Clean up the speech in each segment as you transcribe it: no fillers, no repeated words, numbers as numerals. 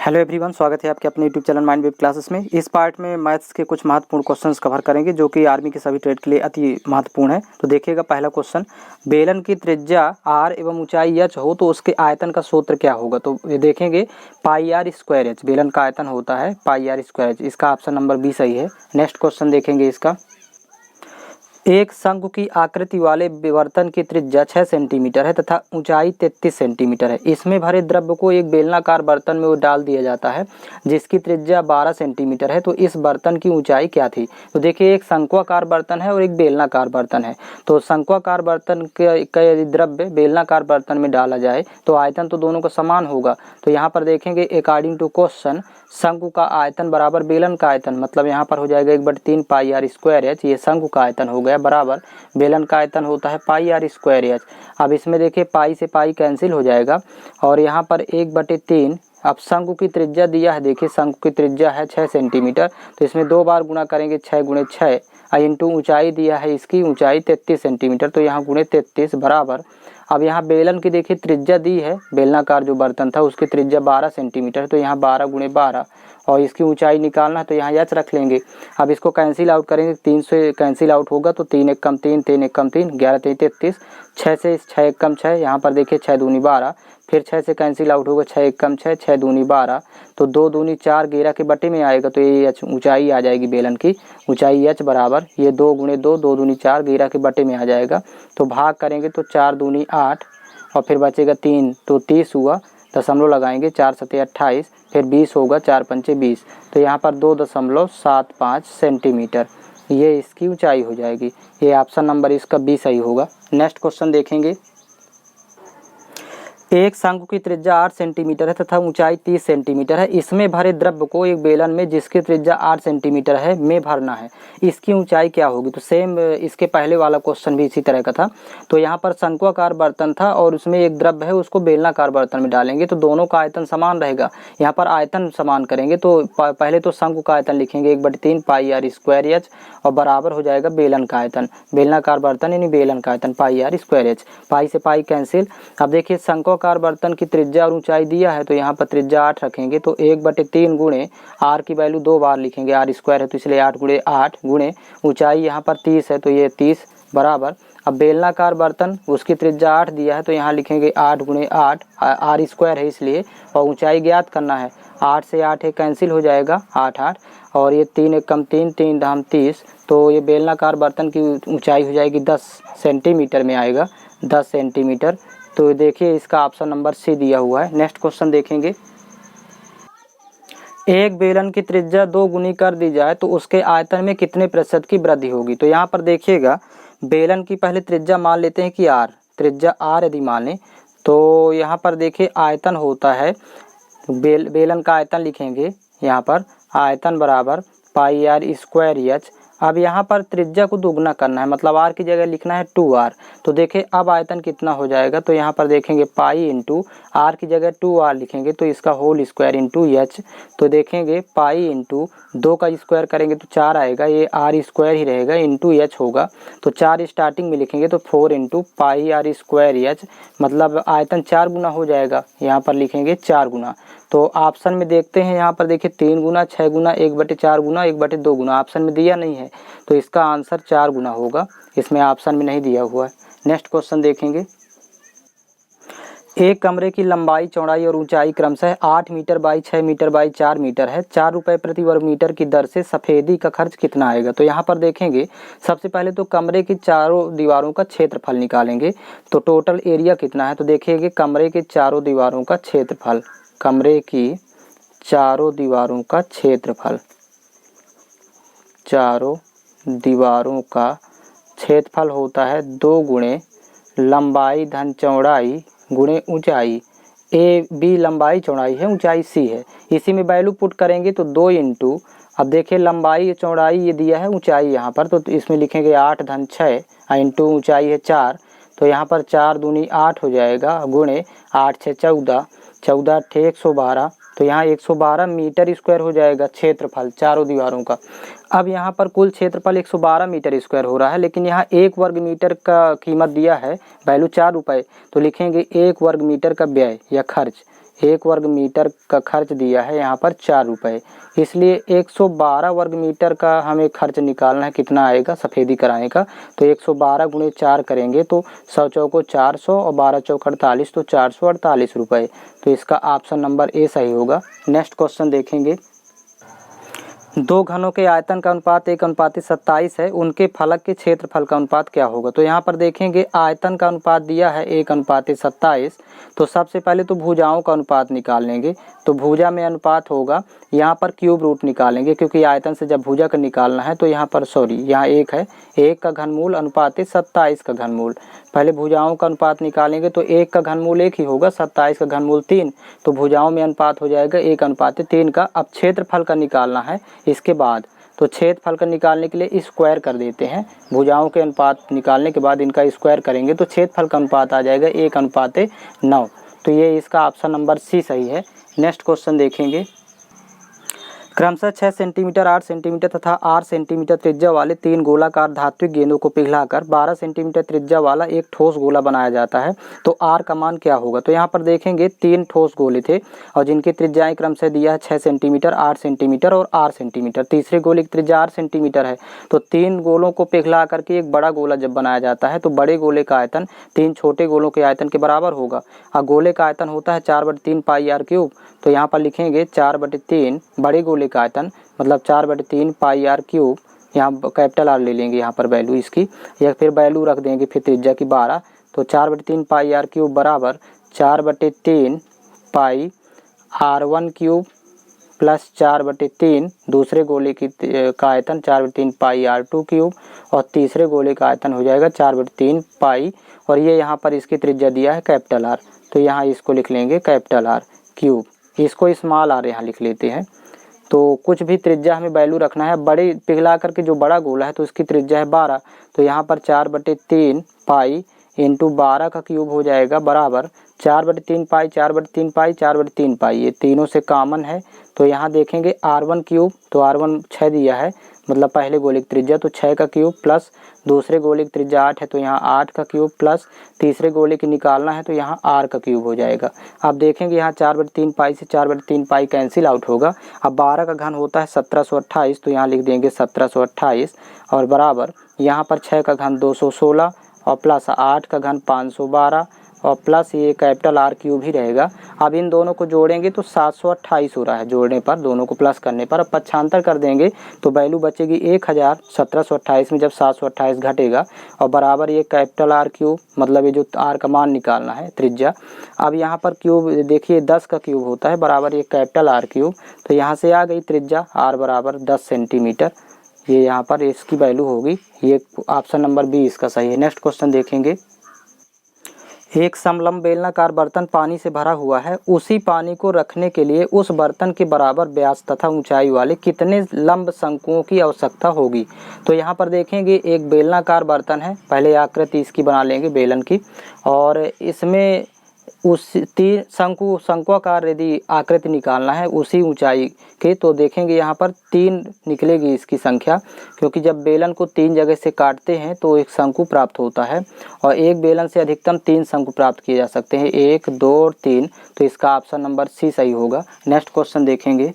Hello everyone, स्वागत है आपके अपने YouTube channel mind web classes में। इस पार्ट में मैथ्स के कुछ महत्वपूर्ण क्वेश्चंस कवर करेंगे जो कि आर्मी के सभी ट्रेड के लिए अति महत्वपूर्ण है। तो देखिएगा पहला क्वेश्चन, बेलन की त्रिज्या r एवं ऊंचाई h हो तो उसके आयतन का सूत्र क्या होगा। तो ये देखेंगे पाई आर स्क्वायर एच, बेलन का आयतन होता है पाई आर स्क्वायर एच। इसका ऑप्शन नंबर बी सही है। नेक्स्ट क्वेश्चन देखेंगे इसका, एक शंकु की आकृति वाले बर्तन की त्रिज्या 6 सेंटीमीटर है तथा ऊंचाई 33 सेंटीमीटर है। इसमें भरे द्रव्य को एक बेलनाकार बर्तन में डाल दिया जाता है जिसकी त्रिज्या 12 सेंटीमीटर है। तो इस बर्तन की ऊंचाई क्या थी। तो देखिए एक शंक्वाकार बर्तन है और एक बेलनाकार बर्तन है। तो शंक्वाकार बर्तन का यदि द्रव्य बेलनाकार बर्तन में डाला जाए तो आयतन तो दोनों का समान होगा। तो यहाँ पर देखेंगे अकॉर्डिंग टू क्वेश्चन शंकु का आयतन बराबर बेलन का आयतन, मतलब यहाँ पर हो जाएगा 1/3 पाई आर स्क्वायर एच। ये शंकु का आयतन हो गया बराबर बेलन का आयतन होता है पाई आर स्क्वायर एच। अब इसमें देखिए पाई से पाई कैंसिल हो जाएगा और यहाँ पर 1/3। अब शंकु की त्रिज्या दिया है, देखिए शंकु की त्रिज्या है 6 सेंटीमीटर। तो इसमें 2 बार गुणा करेंगे, 6 × 6 इंटू ऊंचाई दिया है, इसकी ऊंचाई 33 सेंटीमीटर। तो यहाँ गुणे 33 बराबर, अब यहाँ बेलन की देखिए त्रिज्या दी है, बेलनाकार जो बर्तन था उसकी त्रिज्या 12 सेंटीमीटर है। तो यहाँ 12 × 12 और इसकी ऊंचाई निकालना है तो यहाँ एच रख लेंगे। अब इसको कैंसिल आउट करेंगे, 3 से कैंसिल आउट होगा तो 3 × 1 = 3, 3 × 1 = 3, 11 × 3 = 33, 6 से 6 × 1 = 6। यहाँ पर देखिए 6 × 2 = 12, फिर 6 से कैंसिल आउट होगा, 6 × 1 = 6, 6 × 2 = 12, तो 2 × 2 = 4, 11 के बटे में आएगा। तो ये एच ऊंचाई आ जाएगी बेलन की, ऊंचाई एच बराबर ये 2 × 2, 2 × 2 = 4, 11 के बटे में आ जाएगा। तो भाग करेंगे तो 4 × 2 = 8 और फिर बचेगा 3, तो 30 हुआ, दशमलव लगाएंगे, 4 × 7 = 28, फिर 20 होगा, 4 × 5 = 20। तो यहाँ पर 2.75 सेंटीमीटर ये इसकी ऊंचाई हो जाएगी। ये ऑप्शन नंबर इसका बी सही होगा। नेक्स्ट क्वेश्चन देखेंगे, एक शंकु की त्रिज्या 8 सेंटीमीटर है तथा ऊंचाई 30 सेंटीमीटर है। इसमें भरे द्रव्य को एक बेलन में जिसकी त्रिज्या 8 सेंटीमीटर है में भरना है, इसकी ऊंचाई क्या होगी। तो सेम इसके पहले वाला क्वेश्चन भी इसी तरह का था। तो यहाँ पर शंक्वाकार बर्तन था और उसमें एक द्रव्य है, उसको बेलनाकार बर्तन में डालेंगे तो दोनों का आयतन समान रहेगा। यहाँ पर आयतन समान करेंगे तो पहले तो शंकु का आयतन लिखेंगे 1/3 पाई आर स्क्वायर एच और बराबर हो जाएगा बेलन का आयतन, बेलनाकार बर्तन यानी बेलन का आयतन पाई आर स्क्वायर एच। पाई से पाई कैंसिल। अब देखिए शंक्वाकार बर्तन की त्रिज्या और ऊंचाई दिया है तो यहाँ पर त्रिज्या 8 रखेंगे तो 1/3 गुणे आर की वैल्यू 2 बार लिखेंगे, आर स्क्वायर है तो इसलिए 8 × 8 गुणे ऊंचाई यहाँ पर 30 है तो ये 30 बराबर। अब बेलनाकार बर्तन उसकी त्रिज्या 8 दिया है तो यहाँ लिखेंगे 8 × 8, आर स्क्वायर है इसलिए, और ऊंचाई ज्ञात करना है। 8 से 8 है कैंसिल हो जाएगा, 8 8 और ये 3 × 1 = 3, 3 × 30। तो ये बेलनाकार बर्तन की ऊंचाई हो जाएगी 10 सेंटीमीटर में आएगा, 10 सेंटीमीटर। तो देखिए इसका ऑप्शन नंबर सी दिया हुआ है। नेक्स्ट क्वेश्चन देखेंगे, एक बेलन की त्रिज्या 2 गुनी कर दी जाए तो उसके आयतन में कितने प्रतिशत की वृद्धि होगी। तो यहाँ पर देखिएगा बेलन की पहले त्रिज्या मान लेते हैं कि आर, त्रिज्या आर यदि मान लें तो यहाँ पर देखिए आयतन होता है, बेलन का आयतन लिखेंगे यहाँ पर आयतन बराबर पाई आर स्क्वायर एच। अब यहाँ पर त्रिज्या को दुगना करना है, मतलब आर की जगह लिखना है 2r। तो देखिए अब आयतन कितना हो जाएगा। तो यहाँ पर देखेंगे पाई इंटू आर की जगह 2r लिखेंगे तो इसका होल स्क्वायर इंटू एच। तो देखेंगे पाई इंटू 2 का स्क्वायर करेंगे तो 4 आएगा, ये आर स्क्वायर ही रहेगा, इंटू एच होगा तो 4 स्टार्टिंग में लिखेंगे तो 4 × पाई आर स्क्वायर एच, मतलब आयतन 4 गुना हो जाएगा। यहाँ पर लिखेंगे 4 गुना। तो ऑप्शन में देखते हैं, यहाँ पर देखिए 3 गुना, 6 गुना, 1/4 गुना, 1/2 गुना, ऑप्शन में दिया नहीं है तो इसका आंसर 4 गुना होगा, इसमें ऑप्शन में नहीं दिया हुआ है। नेक्स्ट क्वेश्चन देखेंगे, एक कमरे की लंबाई, चौड़ाई और ऊंचाई क्रमशः 8 metre by 6 metre by 4 metre है। 4 रुपये प्रति वर्ग मीटर की दर से सफेदी का खर्च कितना आएगा। तो यहाँ पर देखेंगे सबसे पहले तो कमरे की चारों दीवारों का क्षेत्रफल निकालेंगे तो टोटल एरिया कितना है। तो देखिएगा कमरे के चारों दीवारों का क्षेत्रफल, कमरे की चारों दीवारों का क्षेत्रफल, चारों दीवारों का क्षेत्रफल होता है 2 गुणे लंबाई धन चौड़ाई गुणे ऊंचाई। ए बी लंबाई चौड़ाई है, ऊंचाई सी है, इसी में वैल्यू पुट करेंगे तो 2 इंटू, अब देखिए लंबाई चौड़ाई ये दिया है, ऊंचाई यहाँ पर तो इसमें लिखेंगे 8 धन 6 इंटू ऊंचाई है 4। तो यहाँ पर 4 दूनी 8 हो जाएगा गुणे 8 6 14, 14 8 112, तो यहाँ 112 मीटर स्क्वायर हो जाएगा क्षेत्रफल चारों दीवारों का। अब यहाँ पर कुल क्षेत्रफल 112 मीटर स्क्वायर हो रहा है, लेकिन यहाँ 1 वर्ग मीटर का कीमत दिया है, वैल्यू 4 रुपये, तो लिखेंगे 1 वर्ग मीटर का व्यय या खर्च, 1 वर्ग मीटर का खर्च दिया है यहाँ पर 4 रुपये, इसलिए 112 वर्ग मीटर का हमें खर्च निकालना है। कितना आएगा सफ़ेदी कराने का, तो 112 गुणे 4 करेंगे तो 100 चौको 400 और 12 चौक 48, तो 448 रुपये। तो इसका ऑप्शन नंबर ए सही होगा। नेक्स्ट क्वेश्चन देखेंगे। दो घनों के आयतन का अनुपात 1:27 है, उनके फलक के क्षेत्रफल का अनुपात क्या होगा। तो यहाँ पर देखेंगे आयतन का अनुपात दिया है 1:27, तो सबसे पहले तो भुजाओं का अनुपात निकाल लेंगे। तो भुजा में अनुपात होगा, यहाँ पर क्यूब रूट निकालेंगे क्योंकि आयतन से जब भुजा का निकालना है तो यहाँ पर यहाँ 1 है, 1 का घनमूल अनुपात 27 का घनमूल। पहले भुजाओं का अनुपात निकालेंगे तो 1 का घनमूल 1 ही होगा, 27 का घनमूल 3, तो भुजाओं में अनुपात हो जाएगा 1:3 का। अब क्षेत्रफल का निकालना है इसके बाद, तो क्षेत्रफल का निकालने के लिए स्क्वायर कर देते हैं। भुजाओं के अनुपात निकालने के बाद इनका स्क्वायर करेंगे तो क्षेत्रफल का अनुपात आ जाएगा 1:9। तो ये इसका ऑप्शन नंबर सी सही है। नेक्स्ट क्वेश्चन देखेंगे। क्रमशः 6 सेंटीमीटर, 8 सेंटीमीटर तथा 8 सेंटीमीटर त्रिज्या वाले 3 गोलाकार धात्विक गेंदों को पिघलाकर 12 सेंटीमीटर त्रिज्या वाला एक ठोस गोला बनाया जाता है, तो आर का मान क्या होगा। तो यहाँ पर देखेंगे 3 ठोस गोले थे और जिनकी त्रिज्याएं क्रमशः दिया है 6 सेंटीमीटर, 8 सेंटीमीटर और 8 सेंटीमीटर। तीसरे गोले की त्रिज्या 8 सेंटीमीटर है, तो 3 गोलों को पिघला करके एक बड़ा गोला जब बनाया जाता है तो बड़े गोले का आयतन 3 छोटे गोलों के आयतन के बराबर होगा। और गोले का आयतन होता है 4/3 पाई आर क्यूब, तो यहाँ पर लिखेंगे 4/3 बड़े गोले का आयतन मतलब 4/3 पाई आर क्यूब। यहाँ कैपिटल आर ले लेंगे यहाँ पर वैल्यू इसकी, या फिर वैल्यू रख देंगे फिर त्रिज्या की 12, तो 4/3 पाई आर क्यूब बराबर 4/3 पाई R1 क्यूब प्लस 4/3 दूसरे गोले की का आयतन 4/3 पाई R2 क्यूब और तीसरे गोले का आयतन हो जाएगा 4/3 पाई, और ये यहाँ पर इसकी त्रिज्या दिया है कैपिटल आर, तो यहाँ इसको लिख लेंगे कैपिटल आर क्यूब, इसको स्मॉल आर यहाँ लिख लेते हैं। तो कुछ भी त्रिज्या हमें वैल्यू रखना है। बड़े पिघला करके जो बड़ा गोला है तो इसकी त्रिज्या है 12, तो यहाँ पर 4/3 पाई इंटू 12 का क्यूब हो जाएगा बराबर 4/3 पाई 4/3 पाई 4/3 पाई, ये तीनों से कॉमन है। तो यहाँ देखेंगे R1 क्यूब, तो R1 6 दिया है मतलब पहले गोले की त्रिज्या, तो 6 का क्यूब प्लस दूसरे गोले की त्रिज्या 8 है तो यहाँ 8 का क्यूब प्लस तीसरे गोले की निकालना है तो यहाँ R का क्यूब हो जाएगा। अब देखेंगे यहाँ 4/3 पाई से 4/3 पाई कैंसिल आउट होगा। अब 12 का घन होता है 1728, तो यहाँ लिख देंगे 1728 और बराबर यहाँ पर 6 का घन 216 और प्लस 8 का घन 512 और प्लस ये कैपिटल आर क्यूब ही रहेगा। अब इन दोनों को जोड़ेंगे तो 728 हो रहा है जोड़ने पर, दोनों को प्लस करने पर। अब पक्षांतर कर देंगे तो वैल्यू बचेगी 1000। 1728 में जब 728 घटेगा और बराबर ये कैपिटल आर क्यूब, मतलब ये जो आर का मान निकालना है त्रिज्या। अब यहाँ पर क्यूब देखिए 10 का क्यूब होता है बराबर ये कैपिटल आर क्यूब, तो यहाँ से आ गई त्रिज्या आर बराबर 10 सेंटीमीटर। ये यहाँ पर इसकी वैल्यू होगी, ये ऑप्शन नंबर बी इसका सही है। नेक्स्ट क्वेश्चन देखेंगे। एक समलंब बेलनाकार बर्तन पानी से भरा हुआ है, उसी पानी को रखने के लिए उस बर्तन के बराबर व्यास तथा ऊंचाई वाले कितने लंब शंकुओं की आवश्यकता होगी। तो यहाँ पर देखेंगे एक बेलनाकार बर्तन है, पहले आकृति इसकी बना लेंगे बेलन की, और इसमें उस शंकुआकार यदि आकृति निकालना है उसी ऊंचाई के, तो देखेंगे यहाँ पर 3 निकलेगी इसकी संख्या, क्योंकि जब बेलन को 3 जगह से काटते हैं तो एक शंकु प्राप्त होता है और एक बेलन से अधिकतम 3 शंकु प्राप्त किए जा सकते हैं, 1 2 और 3, तो इसका ऑप्शन नंबर सी सही होगा। नेक्स्ट क्वेश्चन देखेंगे।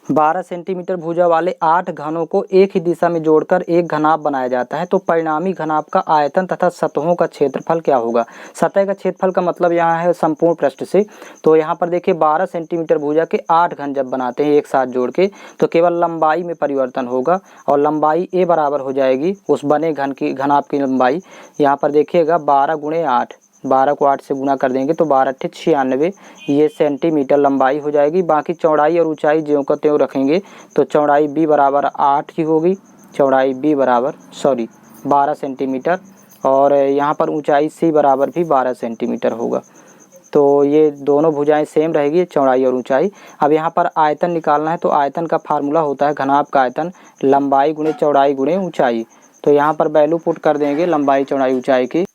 12 सेंटीमीटर भुजा वाले 8 घनों को एक ही दिशा में जोड़कर एक घनाभ बनाया जाता है, तो परिणामी घनाभ का आयतन तथा सतहों का क्षेत्रफल क्या होगा। सतह का क्षेत्रफल का मतलब यहाँ है संपूर्ण पृष्ठ से, तो यहाँ पर देखिए 12 सेंटीमीटर भुजा के 8 घन जब बनाते हैं एक साथ जोड़ के तो केवल लंबाई में परिवर्तन होगा और लंबाई ए बराबर हो जाएगी उस बने घन की घनाभ की लंबाई। यहाँ पर देखिएगा 12 गुणे 8, 12 को 8 से गुना कर देंगे तो 12 × 96 ये सेंटीमीटर लंबाई हो जाएगी। बाकी चौड़ाई और ऊंचाई ज्यों का त्यों रखेंगे तो चौड़ाई b बराबर 8 की होगी, चौड़ाई b बराबर 12 सेंटीमीटर और यहाँ पर ऊंचाई c बराबर भी 12 सेंटीमीटर होगा। तो ये दोनों भुजाएं सेम रहेगी चौड़ाई और ऊंचाई। अब यहाँ पर आयतन निकालना है, तो आयतन का फार्मूला होता है घनाभ का आयतन लंबाई गुणे चौड़ाई गुणे ऊँचाई। तो यहाँ पर वैल्यू पुट कर देंगे लंबाई चौड़ाई ऊँचाई की,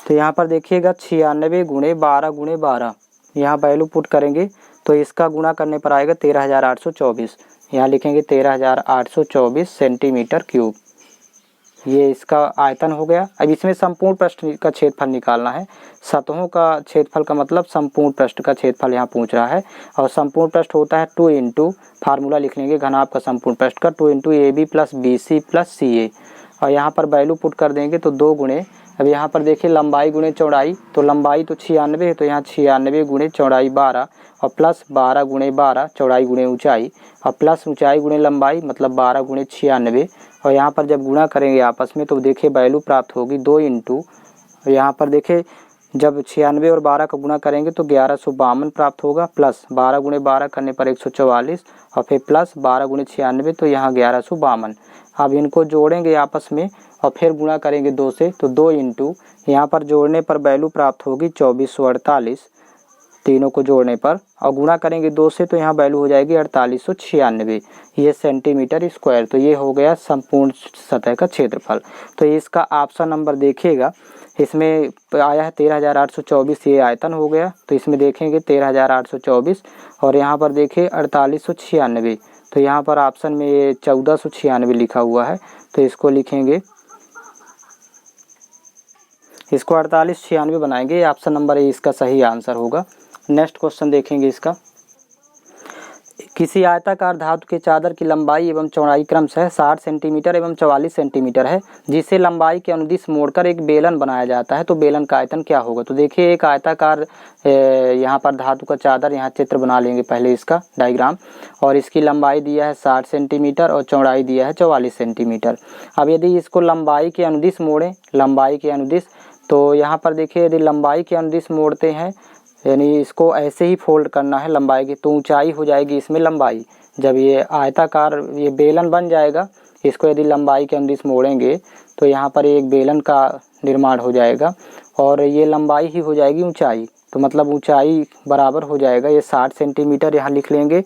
तो यहाँ पर देखिएगा 96 गुणे 12 गुणे 12, यहाँ वैल्यू पुट करेंगे तो इसका गुणा करने पर आएगा 13,824। यहाँ लिखेंगे 13,824 सेंटीमीटर क्यूब। ये इसका आयतन हो गया। अब इसमें संपूर्ण पृष्ठ का क्षेत्रफल निकालना है। सतहों का क्षेत्रफल का मतलब संपूर्ण पृष्ठ का क्षेत्रफल यहाँ पूछ रहा है। और संपूर्ण पृष्ठ होता है 2 इंटू, फार्मूला लिख लेंगे घनाभ का संपूर्ण पृष्ठ का, 2 into AB plus BC plus CA। और यहाँ पर वैल्यू पुट कर देंगे तो 2 गुणे, अब यहाँ पर देखिए लंबाई गुणे चौड़ाई, तो लंबाई तो 96 है, तो यहाँ 96 गुणे चौड़ाई 12 और प्लस 12 गुणे 12 चौड़ाई गुणे ऊंचाई और प्लस ऊंचाई गुणे लंबाई मतलब 12 गुणे 96। और यहाँ पर जब गुणा करेंगे आपस में तो देखिए वैल्यू प्राप्त होगी 2 इंटू, यहाँ पर देखिए जब 96 और 12 का गुणा करेंगे तो 1152 प्राप्त होगा, प्लस 12 गुणे 12 करने पर 144 और फिर प्लस 12 गुणे 96 तो यहाँ 1152। अब इनको जोड़ेंगे आपस में और फिर गुणा करेंगे 2 से, तो 2 इंटू, यहाँ पर जोड़ने पर वैल्यू प्राप्त होगी 2448 तीनों को जोड़ने पर, और गुणा करेंगे 2 से तो यहाँ वैल्यू हो जाएगी 4896 ये सेंटीमीटर स्क्वायर। तो ये हो गया संपूर्ण सतह का क्षेत्रफल। तो इसका ऑप्शन नंबर देखिएगा, इसमें आया है 13824, ये आयतन हो गया। तो इसमें देखेंगे 13824 और यहाँ पर देखिए 4896, तो यहाँ पर ऑप्शन में ये 1496 लिखा हुआ है, तो इसको लिखेंगे, इसको 4896 बनाएंगे। ऑप्शन नंबर ए इसका सही आंसर होगा। नेक्स्ट क्वेश्चन देखेंगे इसका, किसी आयताकार धातु के चादर की लंबाई एवं चौड़ाई क्रमशः 60 सेंटीमीटर एवं 44 सेंटीमीटर है, जिसे लंबाई के अनुदिश मोड़कर एक बेलन बनाया जाता है, तो बेलन का आयतन क्या होगा। तो देखिए एक आयताकार यहाँ पर धातु का चादर, यहाँ चित्र बना लेंगे पहले इसका डायग्राम, और इसकी लंबाई दिया है 60 सेंटीमीटर और चौड़ाई दिया है 44 सेंटीमीटर। अब यदि इसको लंबाई के अनुदिश मोड़ें, लंबाई के अनुदिश, तो यहाँ पर देखिए यदि लंबाई के अनुदिश मोड़ते हैं यानी इसको ऐसे ही फोल्ड करना है लंबाई की, तो ऊंचाई हो जाएगी इसमें लंबाई। जब ये आयताकार ये बेलन बन जाएगा, इसको यदि लंबाई के अनुदिश मोड़ेंगे तो यहाँ पर एक बेलन का निर्माण हो जाएगा और ये लंबाई ही हो जाएगी ऊंचाई, तो मतलब ऊंचाई बराबर हो जाएगा ये 60 सेंटीमीटर यहाँ लिख लेंगे,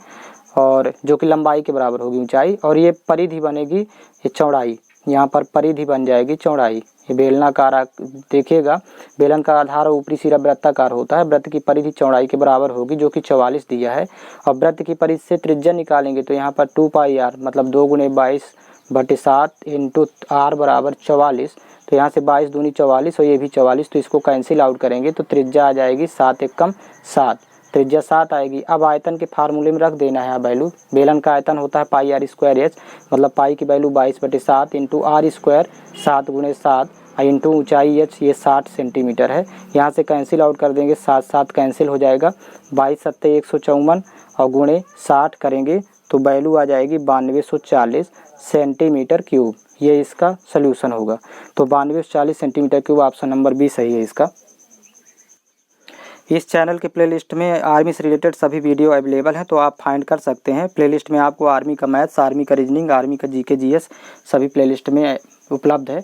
और जो कि लंबाई के बराबर होगी ऊंचाई, और ये परिधि बनेगी ये चौड़ाई, यहाँ पर परिधि बन जाएगी चौड़ाई। ये बेलनाकार देखिएगा, बेलन का आधार और ऊपरी सिरा वृत्ताकार होता है, वृत्त की परिधि चौड़ाई के बराबर होगी जो कि 44 दिया है। और वृत्त की परिधि से त्रिज्या निकालेंगे तो यहाँ पर 2πr मतलब 2 गुणे 22/7 इंटू r बराबर 44, तो यहाँ से 22 दूनी 44 और ये भी 44, तो इसको कैंसिल आउट करेंगे तो त्रिज्या आ जाएगी 7 एकम 7, त्रिज्या 7 आएगी। अब आयतन के फार्मूले में रख देना है वैल्यू, बेलन का आयतन होता है πr²h मतलब पाई की वैल्यू 22/7 इंटू r² 7 गुणे 7 इंटू ऊंचाई h ये 60 सेंटीमीटर है। यहाँ से कैंसिल आउट कर देंगे, 7 7 कैंसिल हो जाएगा, 22 7 154 और गुणे 60 करेंगे तो वैल्यू आ जाएगी 9240 सेंटीमीटर क्यूब। ये इसका सोल्यूशन होगा। तो 9240 centimetre cube option number B सही है इसका। इस चैनल के प्लेलिस्ट में आर्मी से रिलेटेड सभी वीडियो अवेलेबल हैं, तो आप फाइंड कर सकते हैं। प्लेलिस्ट में आपको आर्मी का मैथ्स, आर्मी का रीजनिंग, आर्मी का जीके जीएस सभी प्लेलिस्ट में उपलब्ध है।